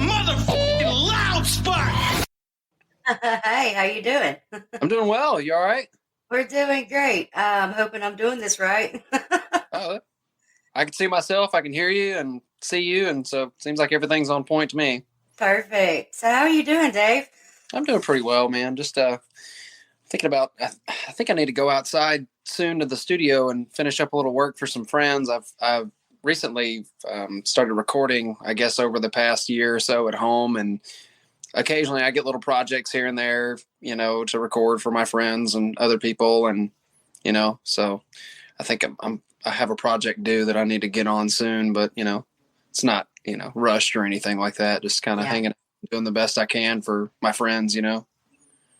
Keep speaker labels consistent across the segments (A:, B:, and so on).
A: motherfucking loud spot.
B: Hey, how you doing?
C: I'm doing well. You all right?
B: We're doing great. I'm hoping I'm doing this right.
C: Oh, I can see myself. I can hear you and see you, and so it seems like everything's on point to me.
B: Perfect. So how are you doing, Dave?
C: I'm doing pretty well, man. Just thinking about. I think I need to go outside soon to the studio and finish up a little work for some friends. I've recently started recording, I guess, over the past year or so at home, and occasionally I get little projects here and there, to record for my friends and other people, and so I think I have a project due that I need to get on soon, but it's not rushed or anything like that. Just kind of hanging out, doing the best I can for my friends.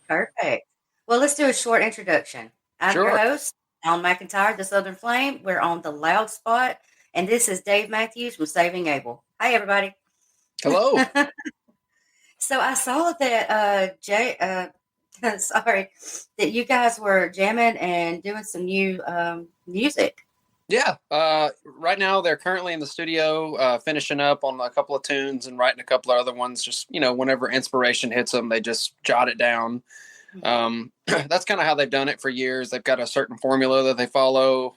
B: Perfect. Well, let's do a short introduction. I'm
C: Sure.
B: your host, Alan McIntyre, the Southern Flame. We're on the loud spot, and this is Dave Mathews from Saving Abel. Hi, everybody.
C: Hello.
B: So I saw that that you guys were jamming and doing some new music.
C: Yeah. Right now they're currently in the studio, finishing up on a couple of tunes and writing a couple of other ones. Just, whenever inspiration hits them, they just jot it down. That's kind of how they've done it for years. They've got a certain formula that they follow.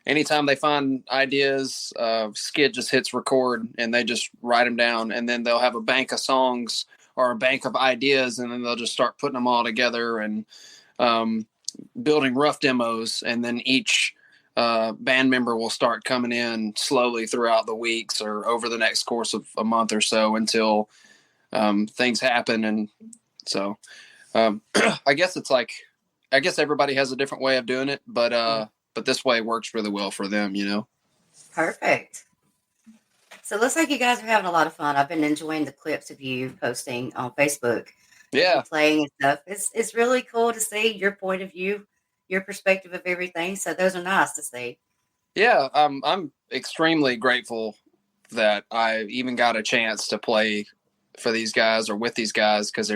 C: Anytime they find ideas, Skid just hits record and they just write them down, and then they'll have a bank of songs or a bank of ideas, and then they'll just start putting them all together and building rough demos. And then each band member will start coming in slowly throughout the weeks or over the next course of a month or so until things happen. And so I guess everybody has a different way of doing it, but this way works really well for them,
B: Perfect. So it looks like you guys are having a lot of fun. I've been enjoying the clips of you posting on Facebook.
C: Yeah.
B: Playing and stuff. It's really cool to see your point of view, your perspective of everything. So those are nice to see.
C: Yeah. I'm extremely grateful that I even got a chance to play for these guys or with these guys, because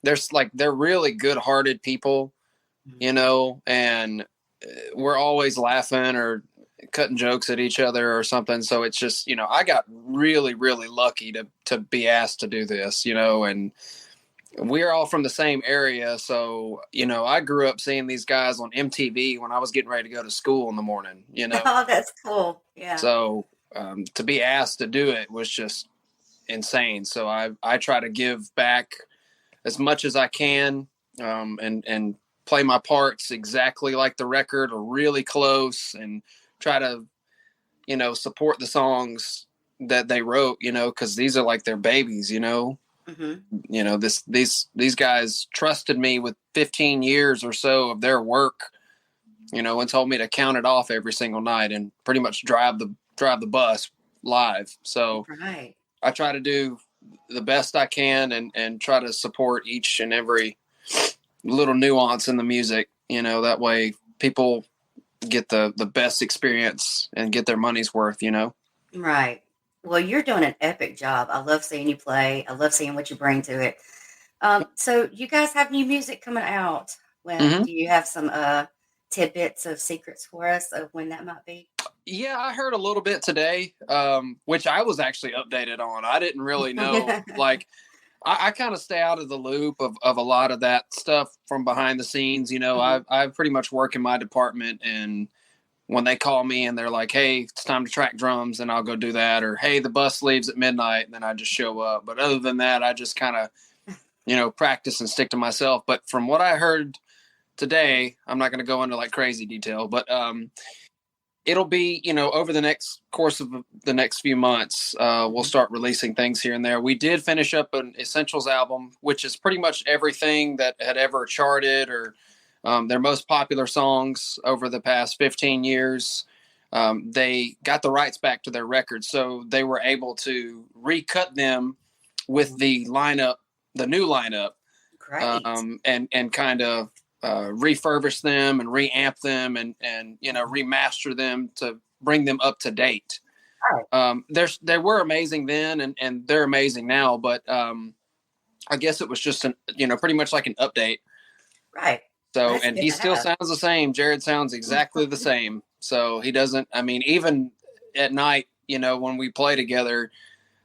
C: they're really good-hearted people, and we're always laughing or cutting jokes at each other or something. So it's just, I got really, really lucky to be asked to do this, and we're all from the same area. So, I grew up seeing these guys on MTV when I was getting ready to go to school in the morning,
B: Oh, that's cool. Yeah.
C: So to be asked to do it was just insane. So I try to give back as much as I can, and play my parts exactly like the record or really close, and try to, support the songs that they wrote, because these are like their babies,
B: Mm-hmm.
C: These guys trusted me with 15 years or so of their work, and told me to count it off every single night and pretty much drive the bus live. So
B: Right.
C: I try to do the best I can and try to support each and every little nuance in the music, that way people get the best experience and get their money's worth,
B: Right. Well, you're doing an epic job. I love seeing you play. I love seeing what you bring to it. So you guys have new music coming out. When
C: Mm-hmm.
B: do you have some tidbits of secrets for us of when that might be?
C: Yeah, I heard a little bit today, which I was actually updated on. I didn't really know. Like, I kind of stay out of the loop of a lot of that stuff from behind the scenes.
B: Mm-hmm.
C: I pretty much work in my department, and when they call me and they're like, hey, it's time to track drums, and I'll go do that. Or, hey, the bus leaves at midnight, and then I just show up. But other than that, I just kind of, practice and stick to myself. But from what I heard today, I'm not going to go into like crazy detail, but it'll be, over the next course of the next few months, we'll start releasing things here and there. We did finish up an Essentials album, which is pretty much everything that had ever charted or their most popular songs over the past 15 years. They got the rights back to their records, so they were able to recut them with the new lineup,
B: Great.
C: and kind of refurbish them and reamp them and remaster them to bring them up to date.
B: Right.
C: They were amazing then, and they're amazing now, but I guess it was just pretty much like an update.
B: Right.
C: So,
B: That's
C: and
B: good
C: he
B: to
C: still
B: have.
C: sounds the same. Jared sounds exactly the same. So he doesn't, even at night, when we play together,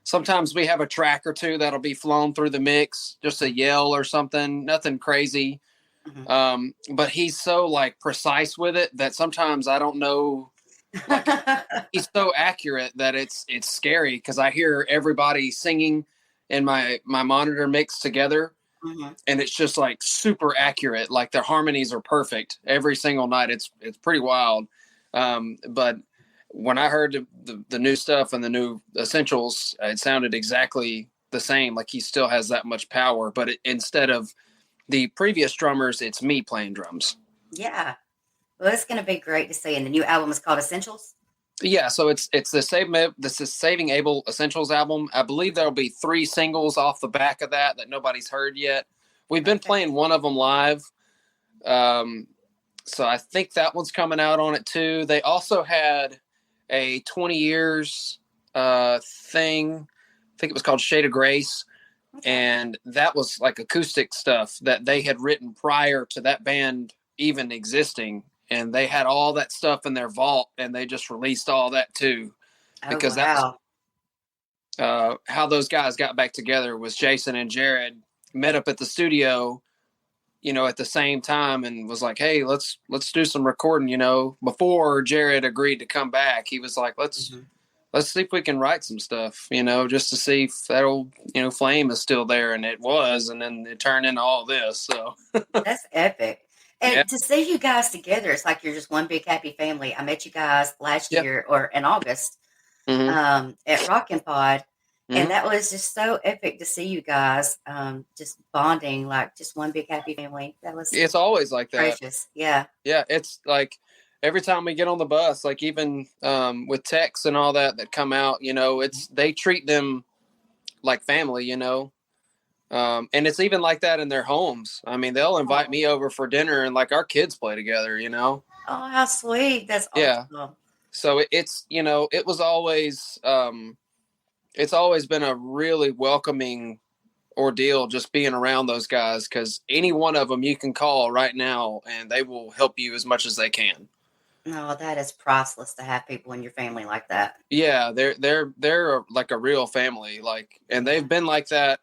C: Sometimes we have a track or two that'll be flown through the mix, just a yell or something, nothing crazy. But he's so like precise with it that sometimes I don't know. Like he's so accurate that it's scary because I hear everybody singing in my monitor mix together, and it's just like super accurate. Like their harmonies are perfect every single night. It's pretty wild. But when I heard the new stuff and the new essentials, it sounded exactly the same. Like he still has that much power, but instead of the previous drummers, it's me playing drums.
B: Yeah. Well, it's going to be great to see. And the new album is called Essentials.
C: Yeah, so it's the Saving Abel Essentials album. I believe there'll be 3 singles off the back of that nobody's heard yet. We've been playing one of them live. So I think that one's coming out on it too. They also had a 20 years thing. I think it was called Shade of Grace. And that was like acoustic stuff that they had written prior to that band even existing. And they had all that stuff in their vault, and they just released all that too. Because that's how those guys got back together was Jason and Jared met up at the studio, at the same time and was like, hey, let's do some recording, before Jared agreed to come back. He was like, let's see if we can write some stuff, just to see if that old, flame is still there. And it was, and then it turned into all this. So
B: that's epic. And to see you guys together, it's like you're just one big happy family. I met you guys last year or in August at Rockin' Pod. And that was just so epic to see you guys just bonding like just one big happy family.
C: It's always like that.
B: Gracious. Yeah.
C: Yeah. It's like every time we get on the bus, like even with techs and all that come out, they treat them like family, and it's even like that in their homes. I mean, they'll invite me over for dinner and like our kids play together,
B: Oh, how sweet. That's awesome.
C: Yeah. So it's, it was always, it's always been a really welcoming ordeal just being around those guys, because any one of them you can call right now and they will help you as much as they can.
B: No, that is priceless to have people in your family like that.
C: Yeah, they're like a real family, like, and they've been like that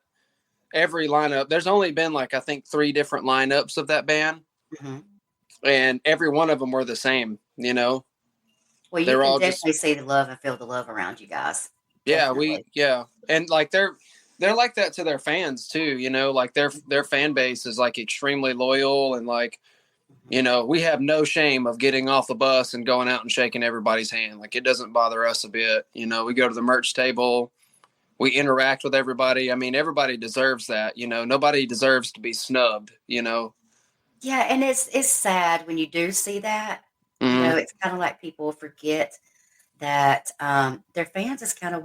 C: every lineup. There's only been like I think 3 different lineups of that band, and every one of them were the same.
B: Well, you can definitely see the love and feel the love around you guys.
C: Definitely. And like they're like that to their fans too. Like their fan base is like extremely loyal, and like we have no shame of getting off the bus and going out and shaking everybody's hand. Like it doesn't bother us a bit. We go to the merch table. We interact with everybody. I mean, everybody deserves that. Nobody deserves to be snubbed.
B: Yeah, and it's sad when you do see that. It's kind of like people forget that their fans is kind of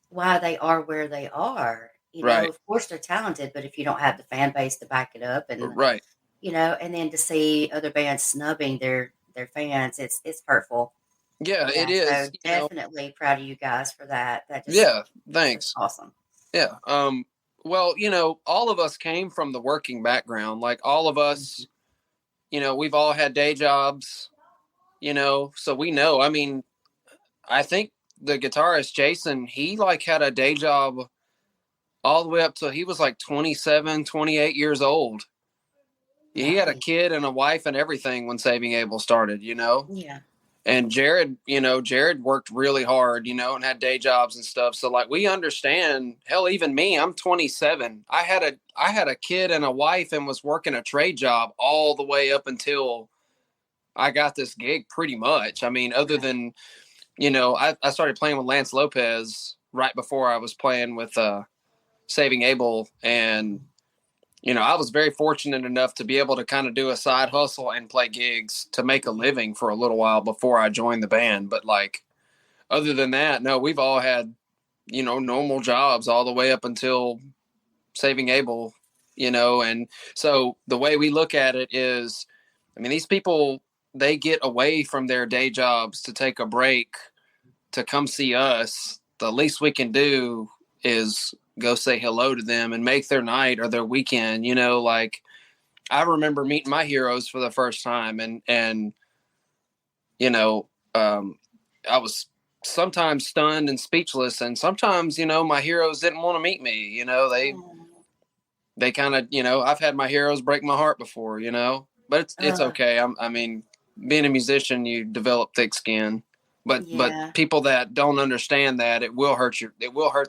B: why they are where they are.
C: Right.
B: Of course they're talented, but if you don't have the fan base to back it up, and
C: right,
B: and then to see other bands snubbing their fans, it's hurtful.
C: Yeah, it is.
B: So definitely proud of you guys for that.
C: Thanks.
B: Awesome.
C: Yeah. Well, all of us came from the working background. Like all of us, we've all had day jobs, so we know. I mean, I think the guitarist Jason, he like had a day job all the way up till he was like 27, 28 years old. Nice. He had a kid and a wife and everything when Saving Abel started,
B: Yeah.
C: And Jared, Jared worked really hard, and had day jobs and stuff. So like we understand. Hell, even me, I'm 27. I had a kid and a wife and was working a trade job all the way up until I got this gig pretty much. I mean, other than, I started playing with Lance Lopez right before I was playing with Saving Abel, and I was very fortunate enough to be able to kind of do a side hustle and play gigs to make a living for a little while before I joined the band. But like, other than that, no, we've all had, normal jobs all the way up until Saving Abel, and so the way we look at it is, I mean, these people, they get away from their day jobs to take a break to come see us. The least we can do is go say hello to them and make their night or their weekend. Like I remember meeting my heroes for the first time, and I was sometimes stunned and speechless. And sometimes, my heroes didn't want to meet me. They kind of, I've had my heroes break my heart before, but it's okay. I mean, being a musician, you develop thick skin, but people that don't understand that, it will hurt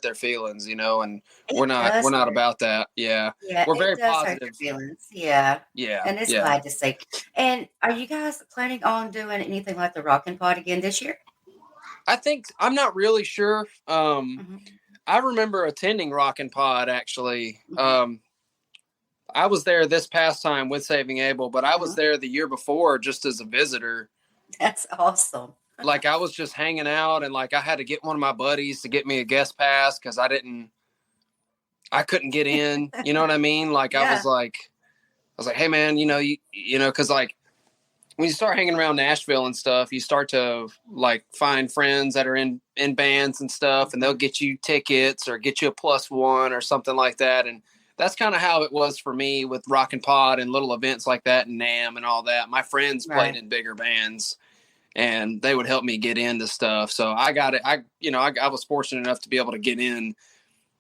C: their feelings, and we're not about that. Yeah.
B: Yeah,
C: We're
B: it
C: very
B: does hurt
C: positive.
B: your feelings. Yeah.
C: Yeah.
B: And it's glad to see. And are you guys planning on doing anything like the Rockin' Pod again this year?
C: I'm not really sure.
B: Mm-hmm.
C: I remember attending Rockin' Pod actually.
B: Mm-hmm.
C: I was there this past time with Saving Abel, but I was there the year before just as a visitor.
B: That's awesome.
C: Like I was just hanging out, and like I had to get one of my buddies to get me a guest pass because I couldn't get in. You know what I mean? Like I was like, hey man, because like when you start hanging around Nashville and stuff, you start to like find friends that are in bands and stuff, and they'll get you tickets or get you a +1 or something like that. And that's kind of how it was for me with Rockin' Pod and little events like that and NAMM and all that. My friends played in bigger bands, and they would help me get into stuff. So I got it. I was fortunate enough to be able to get in,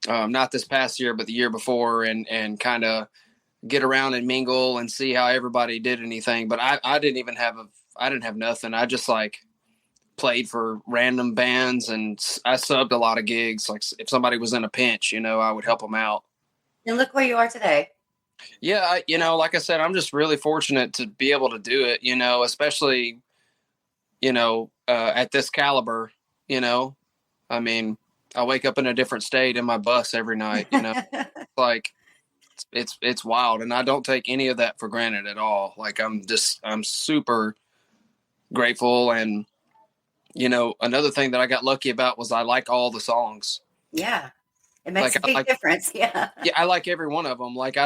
C: not this past year, but the year before, and kind of get around and mingle and see how everybody did anything. But I didn't have nothing. I just like played for random bands, and I subbed a lot of gigs. Like if somebody was in a pinch, I would help them out.
B: And look where you are today.
C: Yeah. Like I said, I'm just really fortunate to be able to do it, especially, at this caliber, I mean, I wake up in a different state in my bus every night, like it's wild. And I don't take any of that for granted at all. Like I'm super grateful. And, another thing that I got lucky about was I like all the songs.
B: Yeah. It makes a big difference. Yeah.
C: Yeah. I like every one of them. Like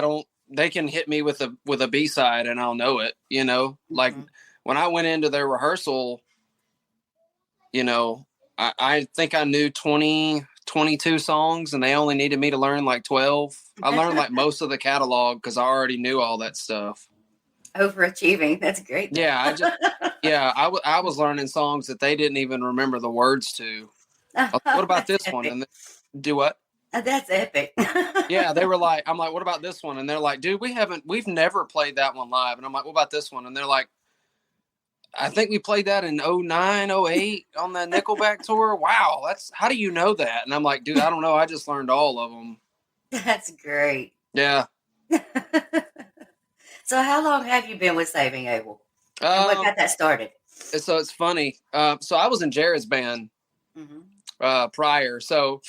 C: they can hit me with a B-side and I'll know it, like when I went into their rehearsal, I think I knew 22 songs and they only needed me to learn like 12. I learned like most of the catalog because I already knew all that stuff.
B: Overachieving. That's great.
C: Yeah. I was learning songs that they didn't even remember the words to. What about this one? And do what?
B: That's epic.
C: Yeah, they were like, I'm like, what about this one? And they're like, dude, we've never played that one live. And I'm like, what about this one? And they're like, I think we played that in 09, 08 on the Nickelback tour. Wow, how do you know that? And I'm like, dude, I don't know. I just learned all of them.
B: That's great.
C: Yeah.
B: So how long have you been with Saving Abel? And what got that started?
C: So it's funny. So I was in Jared's band prior. So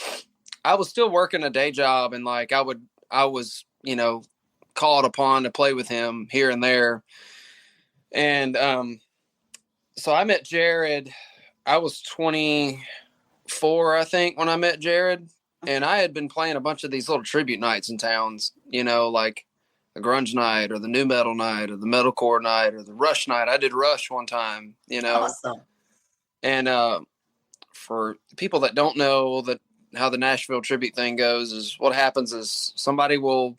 C: I was still working a day job, and like I was, called upon to play with him here and there. And so I met Jared. I was 24, I think, when I met Jared. And I had been playing a bunch of these little tribute nights in towns, like the grunge night or the new metal night or the metalcore night or the Rush night. I did Rush one time,
B: Awesome.
C: And for people that don't know how the Nashville tribute thing goes, is what happens is somebody will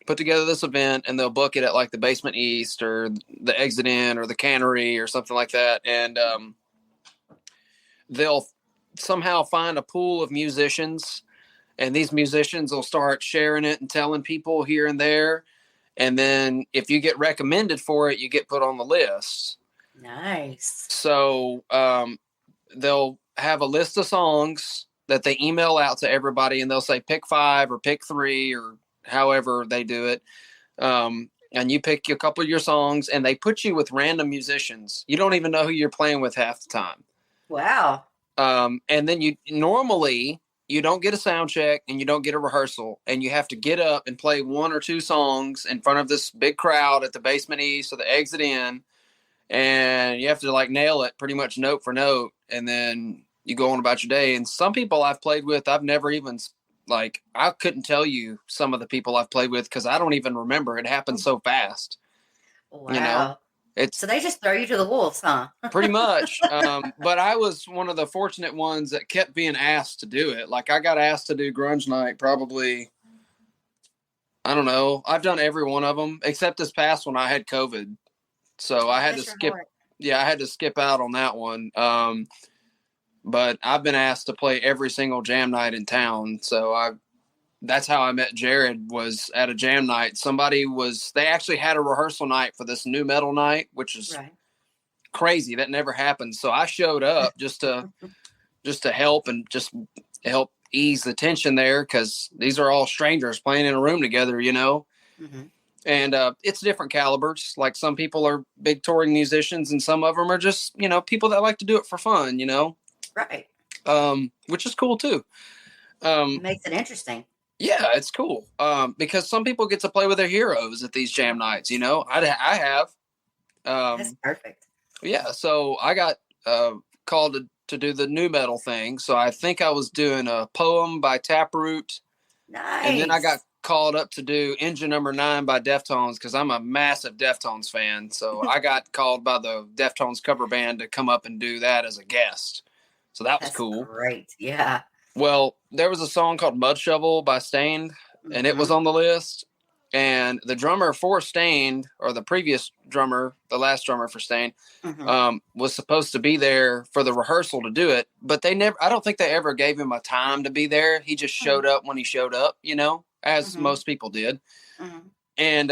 C: put together this event and they'll book it at like the Basement East or the Exit In or the Cannery or something like that. And they'll somehow find a pool of musicians, and these musicians will start sharing it and telling people here and there. And then if you get recommended for it, you get put on the list.
B: Nice.
C: So they'll have a list of songs that they email out to everybody, and they'll say pick 5 or pick 3 or however they do it. And you pick a couple of your songs, and they put you with random musicians. You don't even know who you're playing with half the time.
B: Wow.
C: And then you don't get a sound check and you don't get a rehearsal, and you have to get up and play 1 or 2 songs in front of this big crowd at the Basement East or the Exit In. And you have to like nail it pretty much note for note. And then you go on about your day. And some people I've played with, I've never even I couldn't tell you some of the people I've played with, cause I don't even remember. It happened so fast.
B: Wow. So they just throw you to the wolves, huh?
C: Pretty much. But I was one of the fortunate ones that kept being asked to do it. Like I got asked to do Grunge Night probably, I don't know. I've done every one of them except this past one. I had COVID. So I had to skip. Yeah, I had to skip out on that one. but I've been asked to play every single jam night in town. So that's how I met Jared, was at a jam night. They actually had a rehearsal night for this new metal night, which is crazy. That never happened. So I showed up just to help and just help ease the tension there, because these are all strangers playing in a room together, and it's different calibers. Like, some people are big touring musicians and some of them are just, people that like to do it for fun,
B: Right.
C: Which is cool too.
B: It makes it interesting.
C: Yeah, it's cool. Because some people get to play with their heroes at these jam nights, I have.
B: That's perfect.
C: Yeah, so I got called to do the new metal thing. So I think I was doing a Poem by Taproot.
B: Nice.
C: And then I got called up to do Engine Number 9 by Deftones, because I'm a massive Deftones fan. So I got called by the Deftones cover band to come up and do that as a guest. So that was cool.
B: Great. Yeah.
C: Well, there was a song called Mud Shovel by Stained, and it was on the list. And the drummer for Stained, or the previous drummer, the last drummer for Stained, was supposed to be there for the rehearsal to do it. But I don't think they ever gave him a time to be there. He just showed up when he showed up, as most people did. And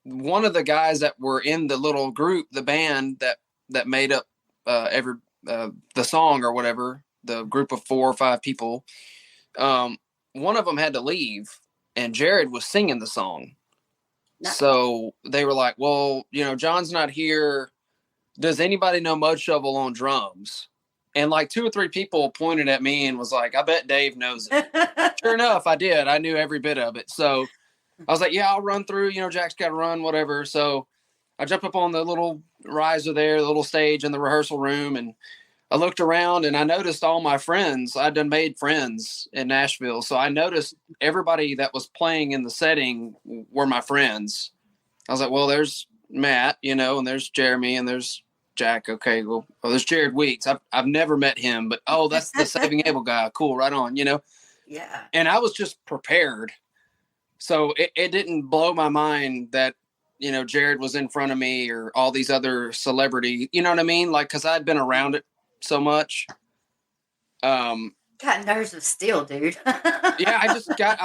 C: one of the guys that were in the little group, the band that made up the song or whatever, the group of 4 or 5 people, one of them had to leave. And Jared was singing the song. Nice. So they were like, well, John's not here. Does anybody know Mud Shovel on drums? And like 2 or 3 people pointed at me and was like, I bet Dave knows it. Sure enough, I did. I knew every bit of it. So I was like, yeah, I'll run through. Jack's got to run, whatever. So I jumped up on the little riser there, the little stage in the rehearsal room, and I looked around and I noticed all my friends. I'd done made friends in Nashville. So I noticed everybody that was playing in the setting were my friends. I was like, well, there's Matt, and there's Jeremy, and there's Jack. Okay, well, there's Jared Weeks. I've never met him, but that's the Saving Abel guy. Cool, right on,
B: Yeah.
C: And I was just prepared. So it didn't blow my mind that, Jared was in front of me or all these other celebrity, you know what I mean? Like, because I'd been around it so much.
B: Got nerves of steel, dude.
C: Yeah, I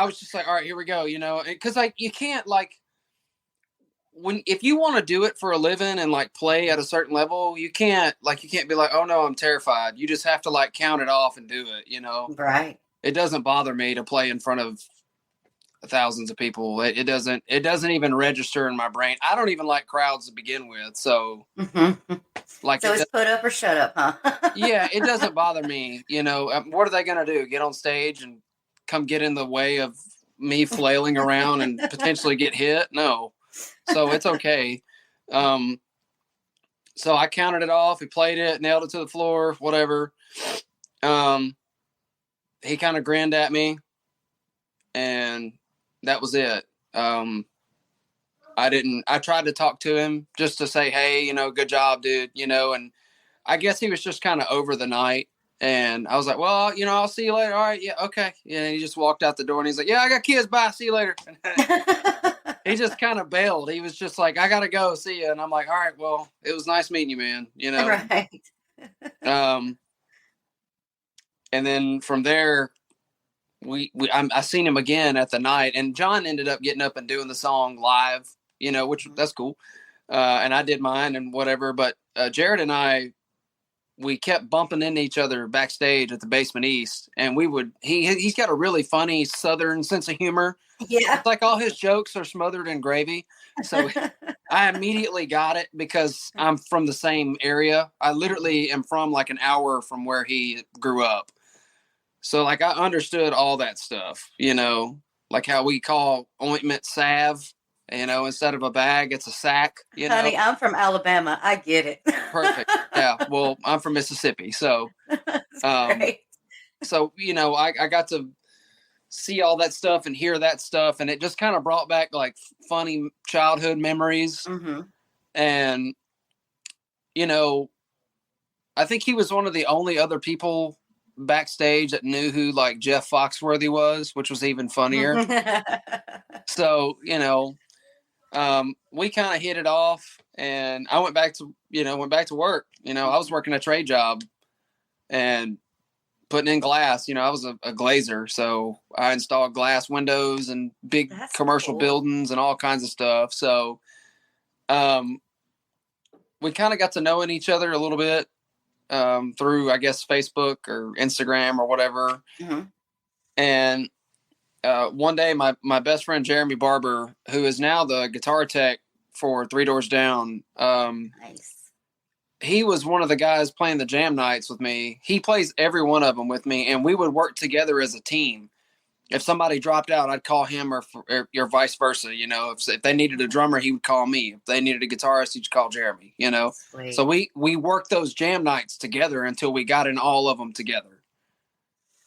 C: was just like, all right, here we go, because like, you can't, like, if you want to do it for a living and like play at a certain level, you can't be like, oh no, I'm terrified. You just have to like count it off and do it,
B: Right.
C: It doesn't bother me to play in front of thousands of people. It doesn't even register in my brain. I don't even like crowds to begin with. So like,
B: so it's put up or shut up, huh?
C: Yeah, it doesn't bother me. What are they going to do? Get on stage and come get in the way of me flailing around and potentially get hit? No. So it's okay. So I counted it off. He played it, nailed it to the floor, whatever. He kind of grinned at me, and that was it. I tried to talk to him just to say, hey, good job, dude, and I guess he was just kind of over the night. And I was like, well, I'll see you later. All right. Yeah. Okay. Yeah. And he just walked out the door and he's like, yeah, I got kids. Bye. See you later. He just kind of bailed. He was just like, I got to go. See you. And I'm like, all right, well, it was nice meeting you, man.
B: Right.
C: And then from there, I seen him again at the night, and John ended up getting up and doing the song live, which that's cool. And I did mine and whatever, but Jared and I, we kept bumping into each other backstage at the Basement East, and he's got a really funny Southern sense of humor.
B: Yeah.
C: It's like all his jokes are smothered in gravy. So I immediately got it because I'm from the same area. I literally am from like an hour from where he grew up. So like I understood all that stuff, like how we call ointment salve, instead of a bag, it's a sack.
B: Honey, I'm from Alabama. I get it.
C: Perfect. Yeah. Well, I'm from Mississippi. So,
B: great.
C: So, I got to see all that stuff and hear that stuff. And it just kind of brought back like funny childhood memories.
B: Mm-hmm.
C: And, I think he was one of the only other people backstage that knew who like Jeff Foxworthy was, which was even funnier. So, we kind of hit it off, and I went back to work. I was working a trade job and putting in glass. I was a glazer, so I installed glass windows and big commercial buildings and all kinds of stuff. So we kind of got to knowing each other a little bit through, I guess, Facebook or Instagram or whatever.
B: Mm-hmm.
C: And one day my best friend Jeremy Barber, who is now the guitar tech for Three Doors Down,
B: Nice.
C: He was one of the guys playing the jam nights with me. He plays every one of them with me, and we would work together as a team. If somebody dropped out, I'd call him or vice versa. If they needed a drummer, he would call me. If they needed a guitarist, he'd call Jeremy,
B: Sweet.
C: So we worked those jam nights together until we got in all of them together.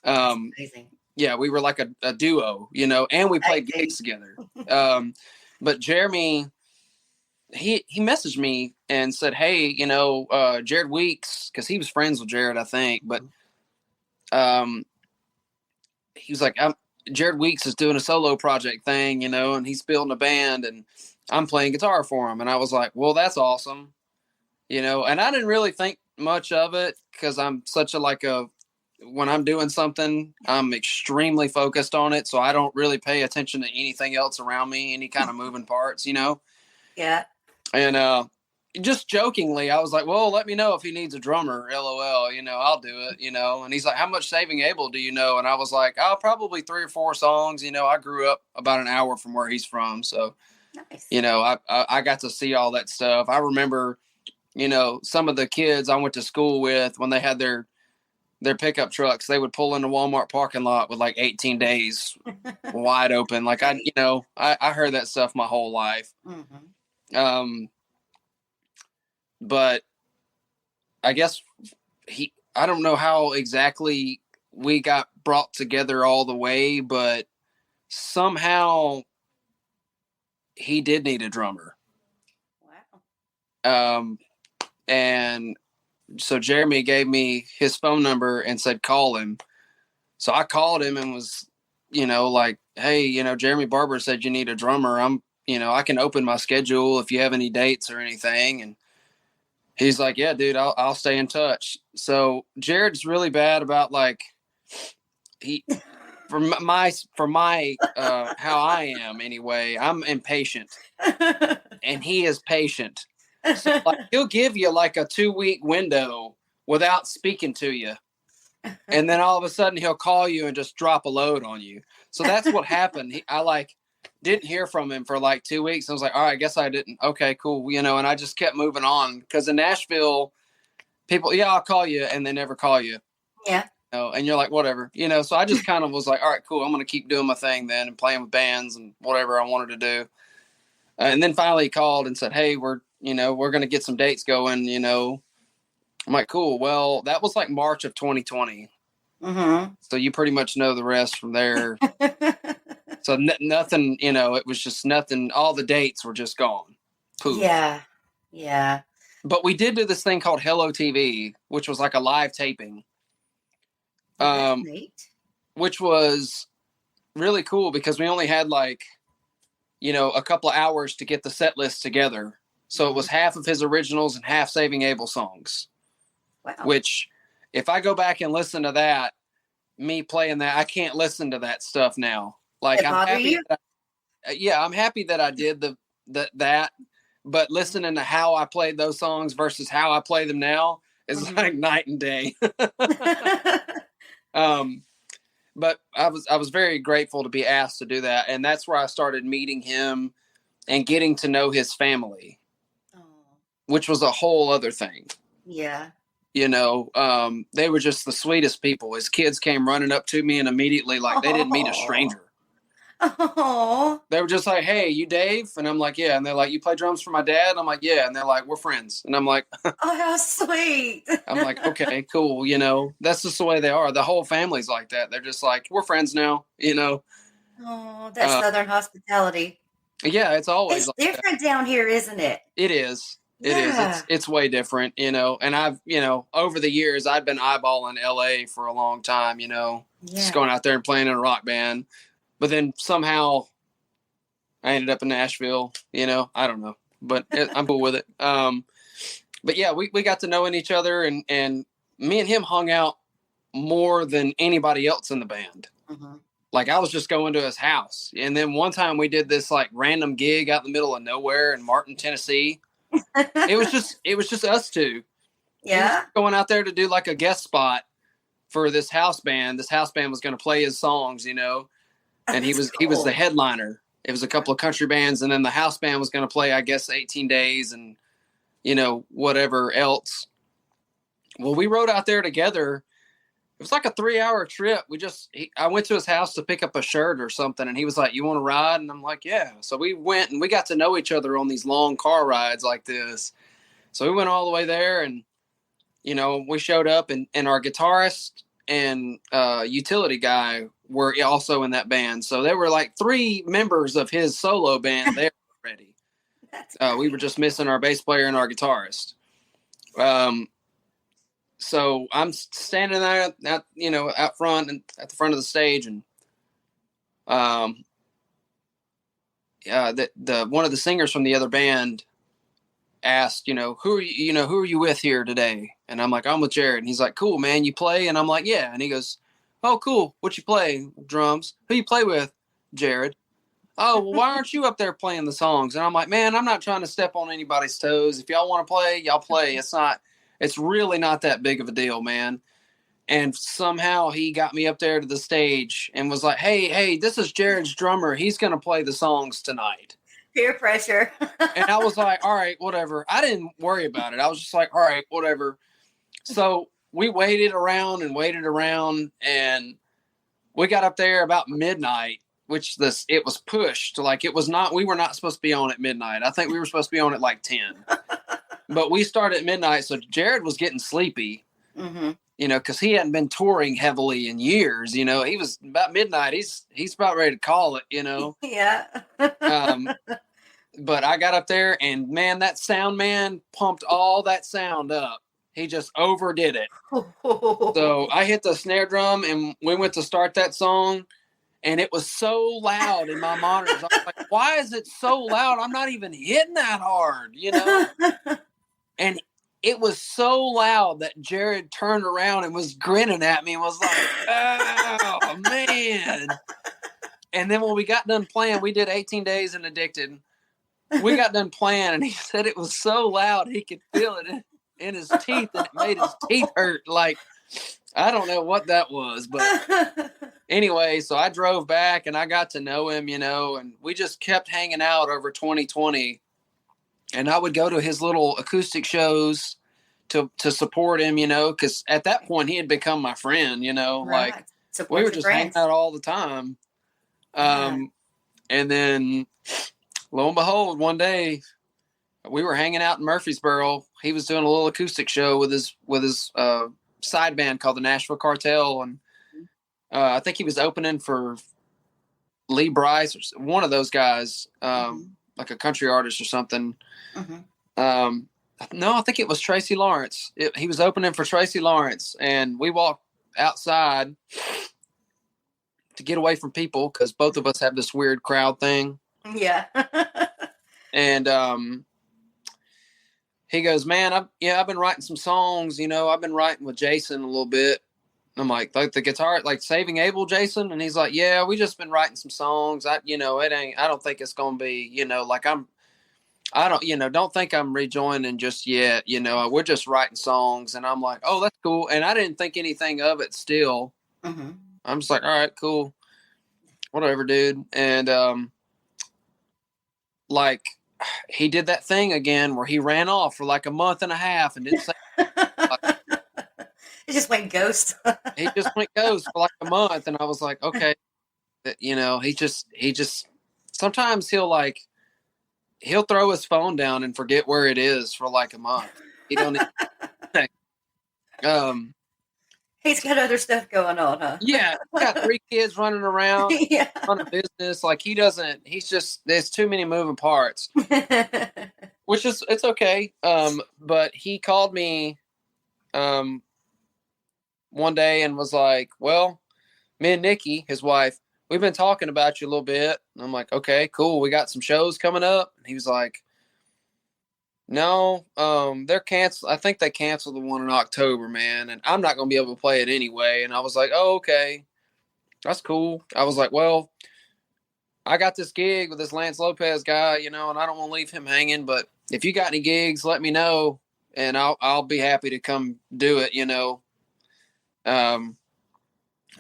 B: That's amazing.
C: Yeah, we were like a duo, and we played gigs together. But Jeremy, he messaged me and said, hey, Jared Weeks, because he was friends with Jared, I think, but he was like, Jared Weeks is doing a solo project thing, and he's building a band, and I'm playing guitar for him. And I was like, well, that's awesome, and I didn't really think much of it because I'm such when I'm doing something, I'm extremely focused on it. So I don't really pay attention to anything else around me, any kind of moving parts,
B: Yeah.
C: And just jokingly, I was like, well, let me know if he needs a drummer, LOL, I'll do it, And he's like, how much Saving Abel do you know? And I was like, probably 3 or 4 songs. I grew up about an hour from where he's from. So,
B: nice.
C: I got to see all that stuff. I remember, some of the kids I went to school with, when they had their pickup trucks, they would pull in the Walmart parking lot with like 18 days wide open. Like I heard that stuff my whole life.
B: Mm-hmm.
C: But I guess I don't know how exactly we got brought together all the way, but somehow he did need a drummer.
B: Wow.
C: And so Jeremy gave me his phone number and said, call him. So I called him and was, like, hey, Jeremy Barber said you need a drummer. I can open my schedule if you have any dates or anything. And he's like, yeah, dude, I'll stay in touch. So Jared's really bad about for my how I am anyway, I'm impatient and he is patient. So he'll give you like a 2-week window without speaking to you. And then all of a sudden he'll call you and just drop a load on you. So that's what happened. I didn't hear from him for like 2 weeks. I was like, all right, I guess I didn't. Okay, cool. And I just kept moving on because in Nashville, people, yeah, I'll call you. And they never call you.
B: Yeah.
C: And you're like, whatever, so I just kind of was like, all right, cool. I'm going to keep doing my thing then and playing with bands and whatever I wanted to do. And then finally he called and said, hey, we're going to get some dates going, I'm like, cool. Well, that was like March of 2020.
B: Mm-hmm.
C: So you pretty much know the rest from there. So nothing, it was just nothing. All the dates were just gone. Poof.
B: Yeah. Yeah.
C: But we did do this thing called Hello TV, which was like a live taping.
B: Neat.
C: Which was really cool because we only had a couple of hours to get the set list together. So it was half of his originals and half Saving Abel songs.
B: Wow.
C: Which, if I go back and listen to that, me playing that, I can't listen to that stuff now. Like I'm happy. I'm happy that I did that, but listening to how I played those songs versus how I play them now is like night and day. But I was very grateful to be asked to do that, and that's where I started meeting him and getting to know his family, which was a whole other thing.
B: Yeah.
C: They were just the sweetest people. His kids came running up to me and immediately they didn't meet a stranger.
B: Oh.
C: They were just like, hey, you Dave? And I'm like, yeah. And they're like, you play drums for my dad? And I'm like, yeah. And they're like, we're friends. And I'm like,
B: oh, how sweet.
C: I'm like, okay, cool. That's just the way they are. The whole family's like that. They're just like, we're friends now,
B: Oh, that's Southern hospitality.
C: Yeah, it's always
B: it's different down here, isn't it?
C: It is. It is. It's way different, and I've, over the years, I've been eyeballing LA for a long time, just going out there and playing in a rock band. But then somehow I ended up in Nashville, I don't know, but I'm cool with it. But yeah, we got to knowing each other and me and him hung out more than anybody else in the band.
B: Mm-hmm.
C: Like, I was just going to his house. And then one time we did this like random gig out in the middle of nowhere in Martin, Tennessee. It was just us two.
B: Yeah.
C: He was going out there to do like a guest spot for this house band. This house band was going to play his songs, you know, and he was the headliner. It was a couple of country bands, and then the house band was going to play, I guess, 18 Days and, you know, whatever else. Well, we rode out there together. It was like a 3-hour trip. I went to his house to pick up a shirt or something, and he was like, "You want to ride?" And I'm like, "Yeah." So we went, and we got to know each other on these long car rides like this. So we went all the way there, and, you know, we showed up, and our guitarist and utility guy were also in that band. So there were like 3 members of his solo band there already. We were just missing our bass player and our guitarist. So I'm standing there, out front and at the front of the stage, and one of the singers from the other band asked, who are you with here today? And I'm like, I'm with Jared. And he's like, cool, man, you play? And I'm like, yeah. And he goes, oh, cool. What you play? Drums. Who you play with? Jared. Oh, well, why aren't you up there playing the songs? And I'm like, man, I'm not trying to step on anybody's toes. If y'all want to play, y'all play. It's really not that big of a deal, man. And somehow he got me up there to the stage and was like, hey, this is Jared's drummer. He's going to play the songs tonight.
B: Peer pressure.
C: And I was like, all right, whatever. I didn't worry about it. I was just like, all right, whatever. So we waited around, and and we got up there about midnight, which it was pushed. Like, we were not supposed to be on at midnight. I think we were supposed to be on at like 10. But we started at midnight, so Jared was getting sleepy,
B: mm-hmm.
C: Because he hadn't been touring heavily in years. He was about midnight. He's about ready to call it,
B: Yeah.
C: But I got up there, and man, that sound man pumped all that sound up. He just overdid it. So I hit the snare drum, and we went to start that song, and it was so loud in my monitors. I was like, why is it so loud? I'm not even hitting that hard, And it was so loud that Jared turned around and was grinning at me and was like, oh, man. And then when we got done playing, we did 18 Days and Addicted. We got done playing, and he said it was so loud he could feel it in his teeth, and it made his teeth hurt. Like, I don't know what that was. But anyway, so I drove back, and I got to know him, and we just kept hanging out over 2020. And I would go to his little acoustic shows to support him, because at that point he had become my friend,
B: Right.
C: like
B: Support
C: we were just hanging out all the time. And then lo and behold, one day we were hanging out in Murfreesboro. He was doing a little acoustic show with his side band called the Nashville Cartel. And I think he was opening for Lee Brice or one of those guys, like a country artist or something.
B: Mm-hmm.
C: No, I think it was Tracy Lawrence. He was opening for Tracy Lawrence, and we walked outside to get away from people because both of us have this weird crowd thing.
B: Yeah.
C: And he goes, man, I've been writing some songs. I've been writing with Jason a little bit. I'm like the guitar, like Saving Abel, Jason? And he's like, yeah, we just been writing some songs. I don't think it's going to be, don't think I'm rejoining just yet. We're just writing songs. And I'm like, oh, that's cool. And I didn't think anything of it still.
B: Mm-hmm.
C: I'm just like, all right, cool. Whatever, dude. And, like, he did that thing again where he ran off for like a month and a half and didn't say
B: He just went ghost.
C: He just went ghost for like a month. And I was like, okay, he just sometimes he'll throw his phone down and forget where it is for like a month. He don't
B: He's got other stuff going on, huh?
C: Yeah, he's got 3 kids running around,
B: Yeah.
C: on a business. Like there's too many moving parts, which is, it's okay. But he called me, one day and was like, well, me and Nikki, his wife, we've been talking about you a little bit. And I'm like, okay, cool. We got some shows coming up. And he was like, No, they're cancel. I think they canceled the one in October, man, and I'm not going to be able to play it anyway. And I was like, oh, okay, that's cool. I was like, well, I got this gig with this Lance Lopez guy, and I don't want to leave him hanging. But if you got any gigs, let me know, and I'll be happy to come do it. And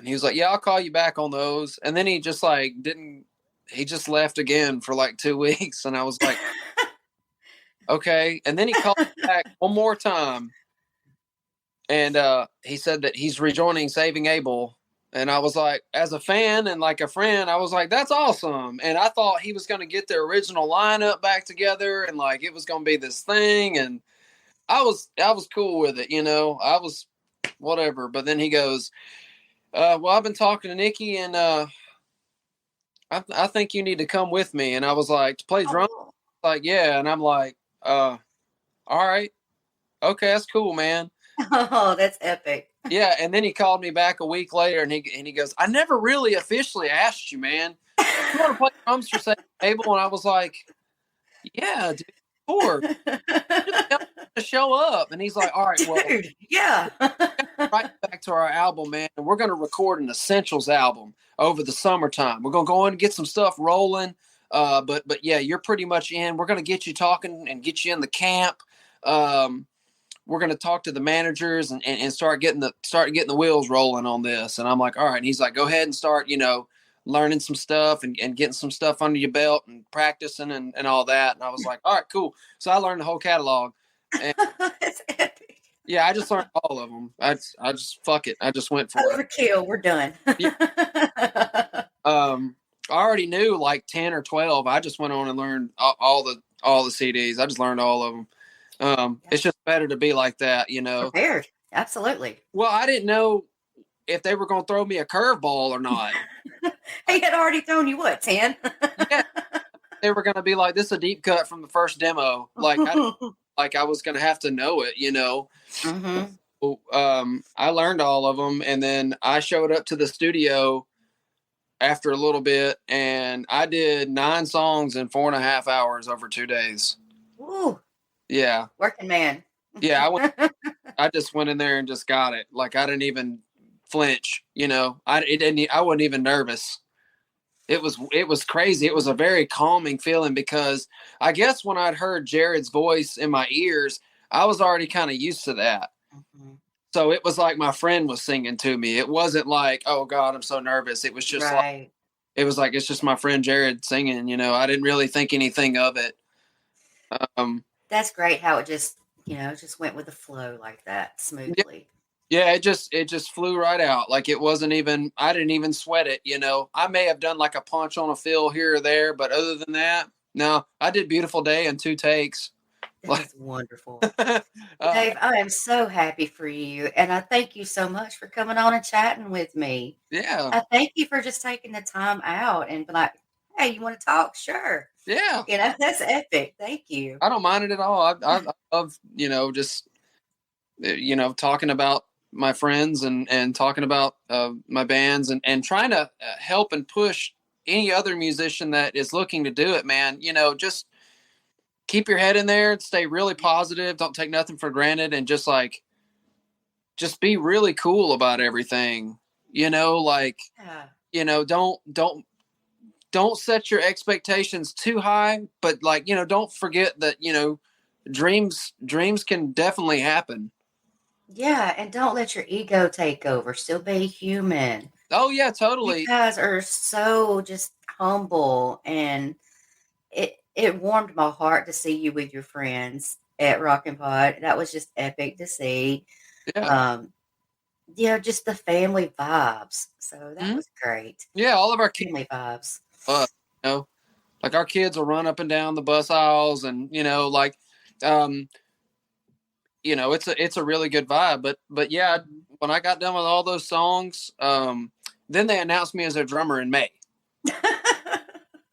C: he was like, yeah, I'll call you back on those. And then he just like didn't. He just left again for like 2 weeks, and I was like, okay. And then he called back one more time, and he said that he's rejoining Saving Abel. And I was like, as a fan and like a friend, I was like, that's awesome. And I thought he was going to get the original lineup back together, and like it was going to be this thing. And I was cool with it, I was whatever. But then he goes, well, I've been talking to Nikki, and I think you need to come with me. And I was like, to play drums? Like, yeah. And I'm like, all right. Okay, that's cool, man.
B: Oh, that's epic.
C: Yeah, and then he called me back a week later, and he goes, I never really officially asked you, man. You want to play drums for Saving Abel? And I was like, yeah, dude, sure. To show up. And he's like, all right, well,
B: dude, yeah.
C: Right back to our album, man. And we're going to record an Essentials album over the summertime. We're going to go in and get some stuff rolling. But yeah, you're pretty much in. We're going to get you talking and get you in the camp. We're going to talk to the managers and start getting the wheels rolling on this. And I'm like, all right. And he's like, go ahead and start, learning some stuff and getting some stuff under your belt and practicing and all that. And I was like, all right, cool. So I learned the whole catalog. And
B: that's epic.
C: Yeah, I just learned all of them. I just fuck it. I just went for
B: it. Overkill. We're done.
C: Yeah. I already knew like 10 or 12. I just went on and learned all the CDs. I just learned all of them. It's just better to be like that,
B: Prepared. Absolutely.
C: Well, I didn't know if they were going to throw me a curveball or not.
B: He had already thrown you what, 10?
C: Yeah. They were going to be like, this is a deep cut from the first demo. Like, I was going to have to know it,
B: Mm-hmm.
C: So, I learned all of them, and then I showed up to the studio after a little bit, and I did 9 songs in 4.5 hours over 2 days.
B: Ooh.
C: Yeah.
B: Working man.
C: Yeah, I just went in there and just got it. Like, I didn't even flinch, I wasn't even nervous. It was crazy. It was a very calming feeling because I guess when I'd heard Jared's voice in my ears, I was already kind of used to that.
B: Mm-hmm.
C: So it was like my friend was singing to me. It wasn't like, oh God, I'm so nervous. It was just like, it's just my friend Jared singing, I didn't really think anything of it.
B: That's great how it just, just went with the flow like that smoothly.
C: Yeah, it just flew right out. Like it wasn't even, I didn't even sweat it, I may have done like a punch on a fill here or there, but other than that, no, I did Beautiful Day in 2 takes.
B: That's wonderful. Dave, I am so happy for you. And I thank you so much for coming on and chatting with me.
C: Yeah.
B: I thank you for just taking the time out and be like, hey, you want to talk? Sure.
C: Yeah.
B: That's epic. Thank you.
C: I don't mind it at all. I love, just, talking about my friends and talking about my bands and trying to help and push any other musician that is looking to do it, man. Just keep your head in there and stay really positive. Don't take nothing for granted and just be really cool about everything, don't set your expectations too high, but don't forget that, dreams can definitely happen.
B: Yeah. And don't let your ego take over. Still be human.
C: Oh yeah, totally.
B: You guys are so just humble, and it warmed my heart to see you with your friends at Rockin' Pod. That was just epic to see.
C: Yeah.
B: Just the family vibes. So that was great.
C: Yeah, all of our
B: family vibes.
C: Like our kids will run up and down the bus aisles, and it's a really good vibe. But yeah, when I got done with all those songs, then they announced me as their drummer in May.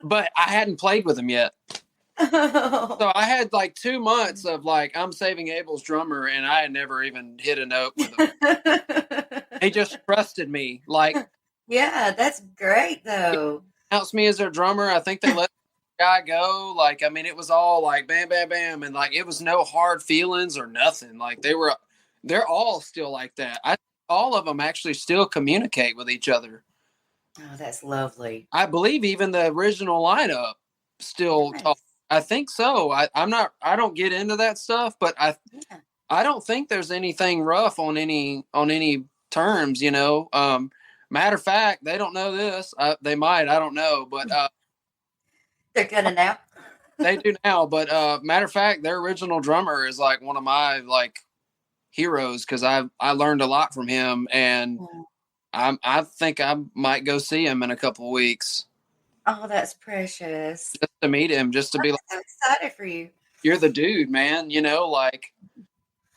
C: But I hadn't played with them yet. So I had 2 months of I'm Saving Abel's drummer, and I had never even hit a note with him. He just trusted me.
B: Yeah, that's great though.
C: Announced me as their drummer. I think they let guy go. Like, I mean, it was all like bam, bam, bam. And like, it was no hard feelings or nothing. Like they're all still like that. All of them actually still communicate with each other.
B: Oh, that's lovely.
C: I believe even the original lineup still talk.
B: Nice.
C: I think so. I don't get into that stuff, but
B: Yeah.
C: I don't think there's anything rough on any terms, you know. Matter of fact, they don't know this. They might, I don't know, but
B: They're gonna now.
C: they do now. But matter of fact, their original drummer is like one of my like heroes because I learned a lot from him, and I think I might go see him in a couple of weeks.
B: Oh, that's precious.
C: Just to meet him, just to be like,
B: I'm excited for you.
C: you're the dude, man. You know, like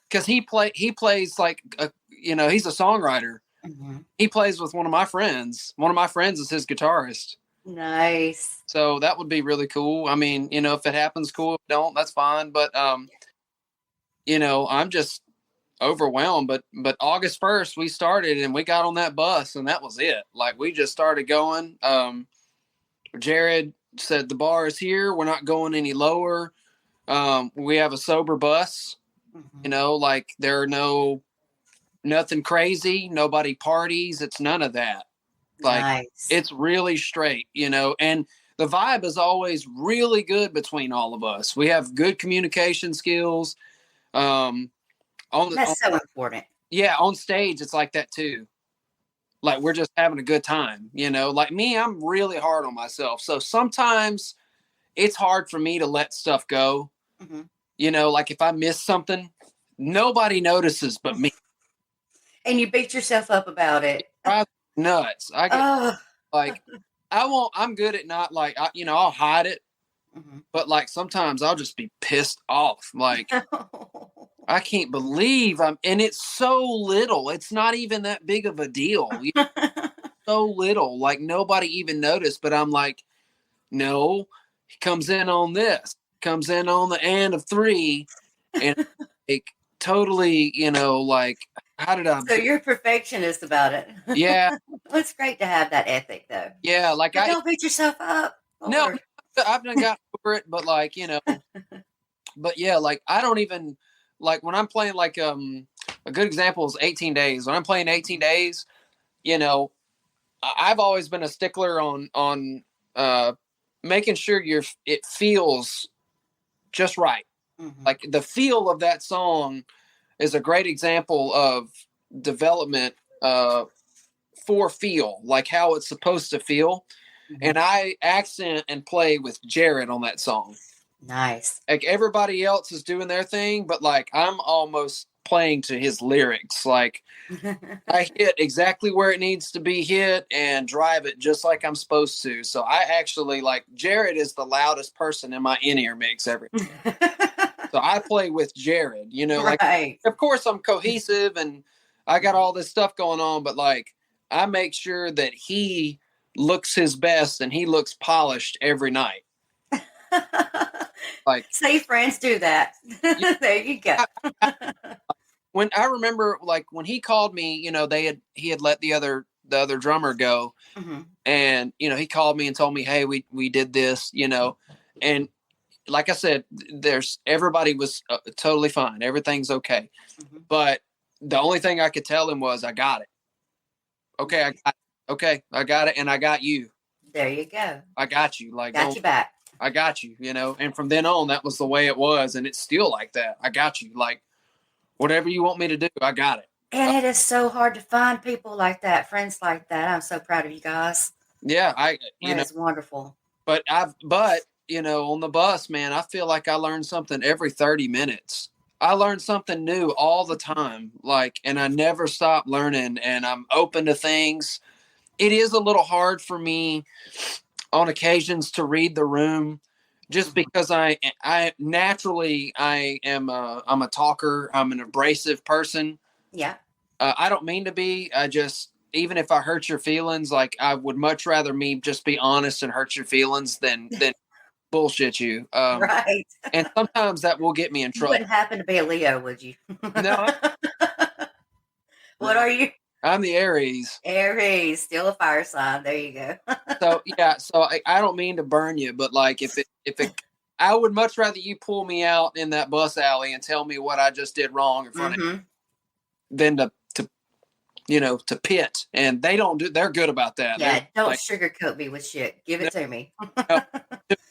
C: because he plays like you know, he's a songwriter.
B: Mm-hmm.
C: He plays with one of my friends. One of my friends is his guitarist.
B: Nice.
C: So that would be really cool. I mean, you know, if it happens, cool. If it don't, that's fine. But you know, I'm just overwhelmed. But August 1st we started and we got on that bus and that was it. Like we just started going. Jared said the bar is here. We're not going any lower. We have a sober bus.
B: Mm-hmm.
C: You know, like there are nothing crazy. Nobody parties. It's none of that. Like
B: nice.
C: It's really straight, you know, and the vibe is always really good between all of us. We have good communication skills.
B: That's so important.
C: Yeah, on stage it's like that too. Like we're just having a good time, you know. Like me, I'm really hard on myself, so sometimes it's hard for me to let stuff go.
B: Mm-hmm.
C: You know, like if I miss something, nobody notices but me.
B: And you beat yourself up about it.
C: Nuts. I get like I won't. I'm good at not like you know, I'll hide it, but like sometimes I'll just be pissed off. Like I can't believe and it's so little. It's not even that big of a deal. So little, like nobody even noticed. But I'm like, no, he comes in on this, comes in on the end of 3, and like totally, you know, like how did I?
B: So you're a perfectionist about it.
C: Yeah.
B: Well, it's great to have that ethic, though.
C: Yeah, like
B: but don't beat yourself up.
C: No, I've done got over it, but like, you know, but yeah, like I don't even like when I'm playing like a good example is 18 days. When I'm playing 18 days, you know, I've always been a stickler on making sure it feels just right. Mm-hmm. Like the feel of that song is a great example of development for feel, like how it's supposed to feel. Mm-hmm. And I accent and play with Jared on that song.
B: Nice.
C: Like everybody else is doing their thing, but like I'm almost playing to his lyrics. Like I hit exactly where it needs to be hit and drive it just like I'm supposed to. So I actually like Jared is the loudest person in my in-ear mix ever. So I play with Jared, you know, like of course I'm cohesive and I got all this stuff going on, but like I make sure that he looks his best and he looks polished every night. Like
B: see, friends do that. There you go.
C: When I remember like when he called me, you know, he had let the other drummer go. Mm-hmm. And you know, he called me and told me, hey, we did this, you know, and like I said, everybody was totally fine. Everything's okay. Mm-hmm. But the only thing I could tell him was, I got it. Okay. I got it. And I got you.
B: There you go.
C: I got you. Like,
B: got you back.
C: I got you, you know, and from then on, that was the way it was. And it's still like that. I got you. Like, whatever you want me to do, I got it.
B: And it is so hard to find people like that, friends like that. I'm so proud of you guys.
C: Yeah.
B: It's wonderful.
C: But you know, on the bus, man, I feel like I learn something every 30 minutes. I learn something new all the time. Like, and I never stop learning and I'm open to things. It is a little hard for me on occasions to read the room just because I naturally I'm a talker. I'm an abrasive person.
B: Yeah.
C: I don't mean to be. I just, even if I hurt your feelings, like I would much rather me just be honest and hurt your feelings than bullshit you.
B: Right.
C: And sometimes that will get me in trouble.
B: You wouldn't happen to be a Leo, would you?
C: No.
B: What are you?
C: I'm the Aries.
B: Aries, still a fire sign. There you go.
C: So yeah, so I don't mean to burn you, but like if it, I would much rather you pull me out in that bus alley and tell me what I just did wrong in front of you than to to pit. And they don't do. They're good about that. They're
B: Yeah, don't
C: like,
B: sugarcoat me with shit. Give it to me.
C: no,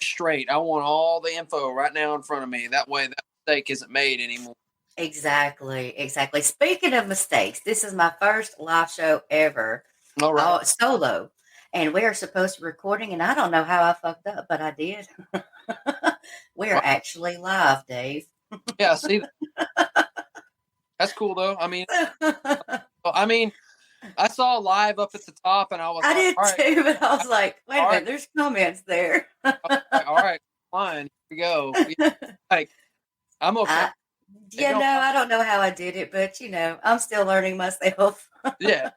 C: straight. I want all the info right now in front of me. That way, that mistake isn't made anymore.
B: Exactly, exactly. Speaking of mistakes, this is my first live show ever,
C: All right.
B: solo, and we are supposed to be recording, and I don't know how I fucked up, but I did. We are
C: Well,
B: actually live, Dave.
C: yeah. See, that's cool though. I mean, I saw live up at the top, and I was
B: I
C: like,
B: did
C: all right,
B: too, but I was like, wait a
C: all
B: minute,
C: right,
B: there's comments there.
C: all right, fine. Here we go. Like, I'm okay.
B: I don't know how I did it, but I'm still learning myself.
C: Yeah.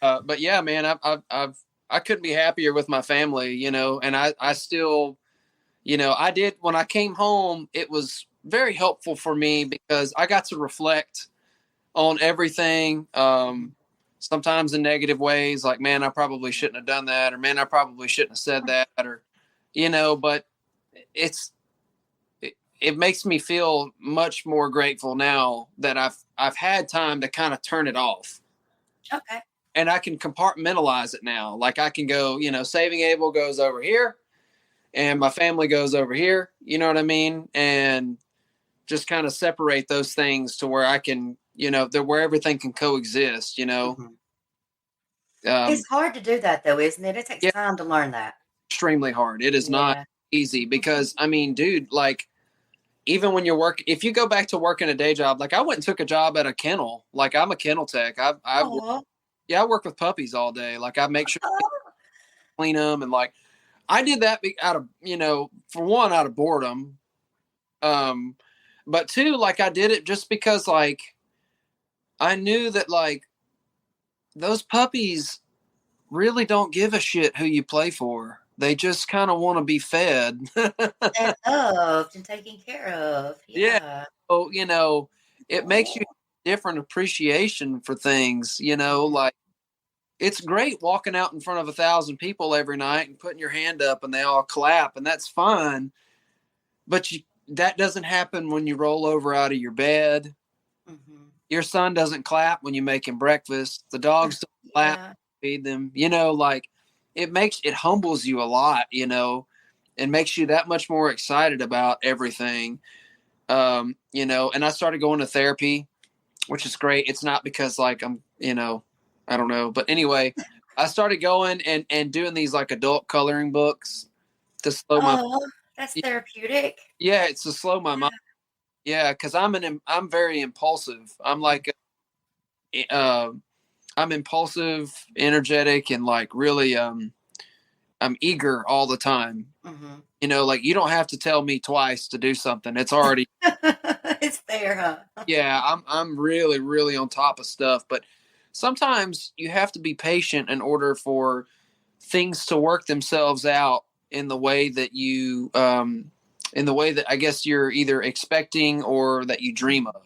C: But yeah, man, I couldn't be happier with my family, and I still, I did when I came home, it was very helpful for me because I got to reflect on everything. Sometimes in negative ways, like, man, I probably shouldn't have done that, or man, I probably shouldn't have said that, or, but it's, it makes me feel much more grateful now that I've had time to kind of turn it off.
B: Okay.
C: And I can compartmentalize it now. Like I can go, saving Abel goes over here and my family goes over here. You know what I mean? And just kind of separate those things to where I can, where everything can coexist,
B: Mm-hmm. It's hard to do that though, isn't it? It takes time to learn that.
C: Extremely hard. It is not easy because I mean, dude, like even when if you go back to working a day job, like I went and took a job at a kennel, like I'm a kennel tech. I work with puppies all day. Like I make sure clean them. And like, I did that out of, for one, out of boredom. But two, like I did it just because like, I knew that like those puppies really don't give a shit who you play for. They just kind of want to be fed
B: and loved and taken care of. Yeah.
C: So, it makes you different appreciation for things, like it's great walking out in front of 1,000 people every night and putting your hand up and they all clap and that's fine. But that doesn't happen when you roll over out of your bed. Mm-hmm. Your son doesn't clap when you make him breakfast. The dogs don't clap, feed them, like it humbles you a lot, and makes you that much more excited about everything. And I started going to therapy, which is great. It's not because like I'm, I don't know. But anyway, I started going and doing these like adult coloring books to slow my.
B: That's therapeutic.
C: Yeah, it's to slow my mind. Yeah, because I'm very impulsive. I'm like, I'm impulsive, energetic, and like really, I'm eager all the time. Mm-hmm. Like you don't have to tell me twice to do something. It's already.
B: It's there, huh?
C: Yeah, I'm really, really on top of stuff, but sometimes you have to be patient in order for things to work themselves out in the way that in the way that I guess you're either expecting or that you dream of,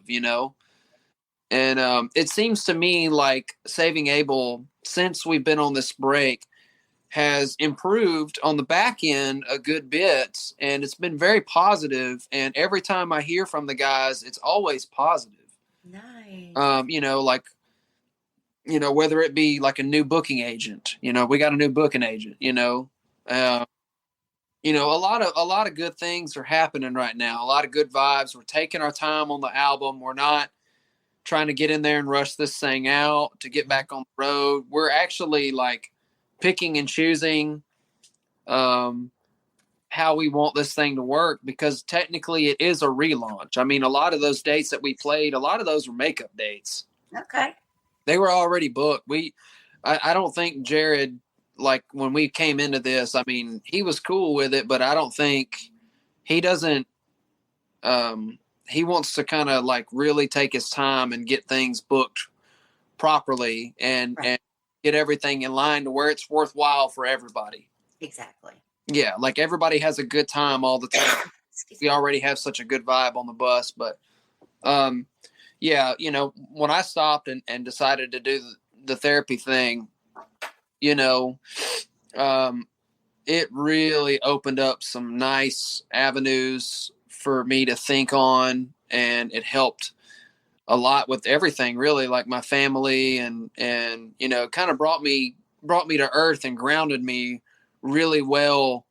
C: And it seems to me like Saving Abel, since we've been on this break, has improved on the back end a good bit, and it's been very positive. And every time I hear from the guys, it's always positive.
B: Nice.
C: Like, whether it be like a new booking agent, we got a new booking agent, a lot of good things are happening right now. A lot of good vibes. We're taking our time on the album. We're not trying to get in there and rush this thing out to get back on the road. We're actually like picking and choosing how we want this thing to work, because technically it is a relaunch. I mean, a lot of those dates that we played, a lot of those were makeup dates.
B: Okay.
C: They were already booked. I don't think Jared, like when we came into this, I mean, he was cool with it, but I don't think he doesn't, he wants to kind of like really take his time and get things booked properly and get everything in line to where it's worthwhile for everybody.
B: Exactly.
C: Yeah. Like everybody has a good time all the time. We already have such a good vibe on the bus, but, yeah, when I stopped and decided to do the therapy thing, it really opened up some nice avenues for me to think on, and it helped a lot with everything, really, like my family, and kind of brought me to earth and grounded me really well,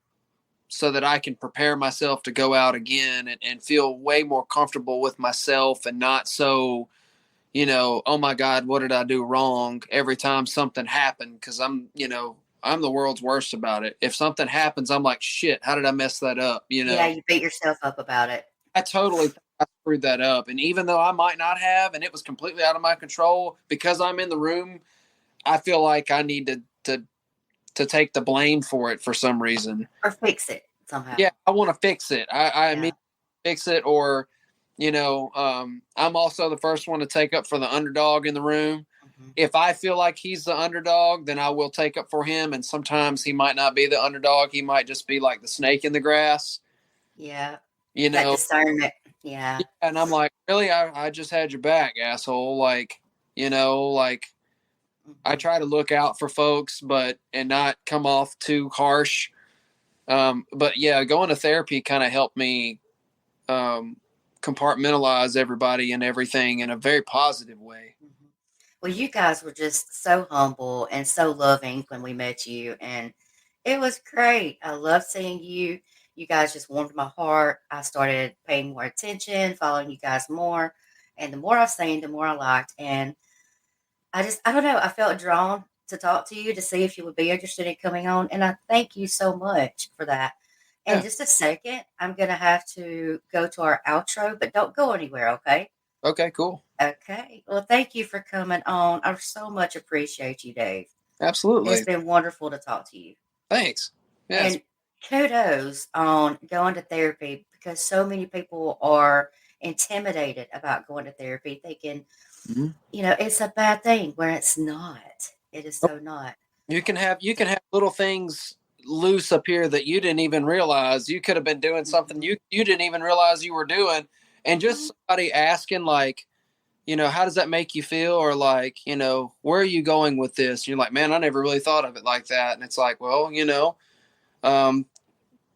C: so that I can prepare myself to go out again and feel way more comfortable with myself, and not so, oh my God, what did I do wrong every time something happened? Cause I'm the world's worst about it. If something happens, I'm like, shit, how did I mess that up?
B: Yeah, you beat yourself up about it.
C: I totally screwed that up. And even though I might not have, and it was completely out of my control, because I'm in the room, I feel like I need to take the blame for it for some reason.
B: Or fix it somehow.
C: Yeah, I want to fix it. I mean, fix it, or, I'm also the first one to take up for the underdog in the room. Mm-hmm. If I feel like he's the underdog, then I will take up for him. And sometimes he might not be the underdog. He might just be like the snake in the grass.
B: Yeah. That discernment. Yeah.
C: And I'm like, really? I just had your back, asshole. Like, I try to look out for folks, and not come off too harsh. But yeah, going to therapy kind of helped me compartmentalize everybody and everything in a very positive way.
B: Mm-hmm. Well, you guys were just so humble and so loving when we met you, and it was great. I love seeing you. You guys just warmed my heart. I started paying more attention, following you guys more, and the more I've seen, the more I liked. And I don't know, I felt drawn to talk to you to see if you would be interested in coming on. And I thank you so much for that. In just a second, I'm going to have to go to our outro, but don't go anywhere, okay?
C: Okay, cool.
B: Okay. Well, thank you for coming on. I so much appreciate you, Dave.
C: Absolutely.
B: It's been wonderful to talk to you.
C: Thanks. Yes.
B: And kudos on going to therapy, because so many people are intimidated about going to therapy, thinking, it's a bad thing, where it's not. It is so not. You can have
C: little things loose up here that you didn't even realize. You could have been doing something you didn't even realize you were doing. And just somebody asking, like, how does that make you feel? Or like, where are you going with this? And you're like, man, I never really thought of it like that. And it's like, well,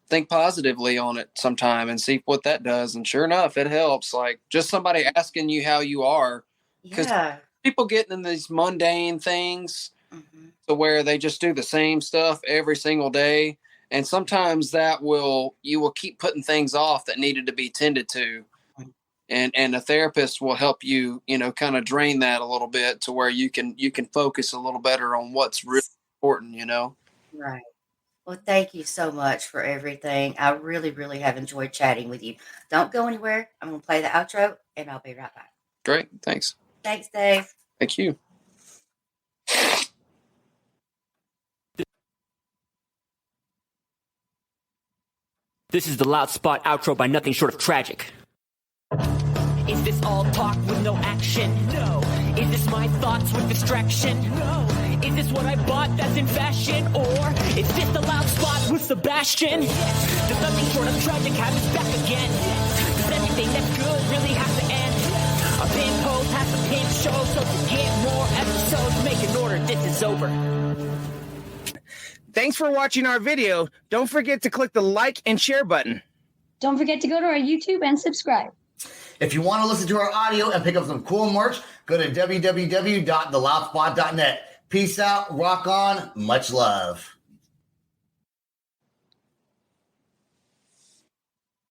C: think positively on it sometime and see what that does. And sure enough, it helps. Like, just somebody asking you how you are. Because people get in these mundane things to where they just do the same stuff every single day. And sometimes you will keep putting things off that needed to be tended to. And a therapist will help you, kind of drain that a little bit to where you can focus a little better on what's really important,
B: Right. Well, thank you so much for everything. I really, really have enjoyed chatting with you. Don't go anywhere. I'm going to play the outro, and I'll be right back.
C: Great. Thanks.
B: Thanks, Dave.
C: Thank you.
A: This is the Loud Spot outro by Nothing Short of Tragic. Is this all talk with no action? No. Is this my thoughts with distraction? No. Is this what I bought that's in fashion? Or is this the Loud Spot with Sebastian? Yes. Does Nothing Short of Tragic have its back again? Yes. Does everything that's good really have to end? A pin post has a pin show, so to get more episodes, make an order. This is over.
D: Thanks for watching our video. Don't forget to click the like and share button.
E: Don't forget to go to our YouTube and subscribe.
F: If you want to listen to our audio and pick up some cool merch, go to www.theloudspot.net. Peace out, rock on, much love.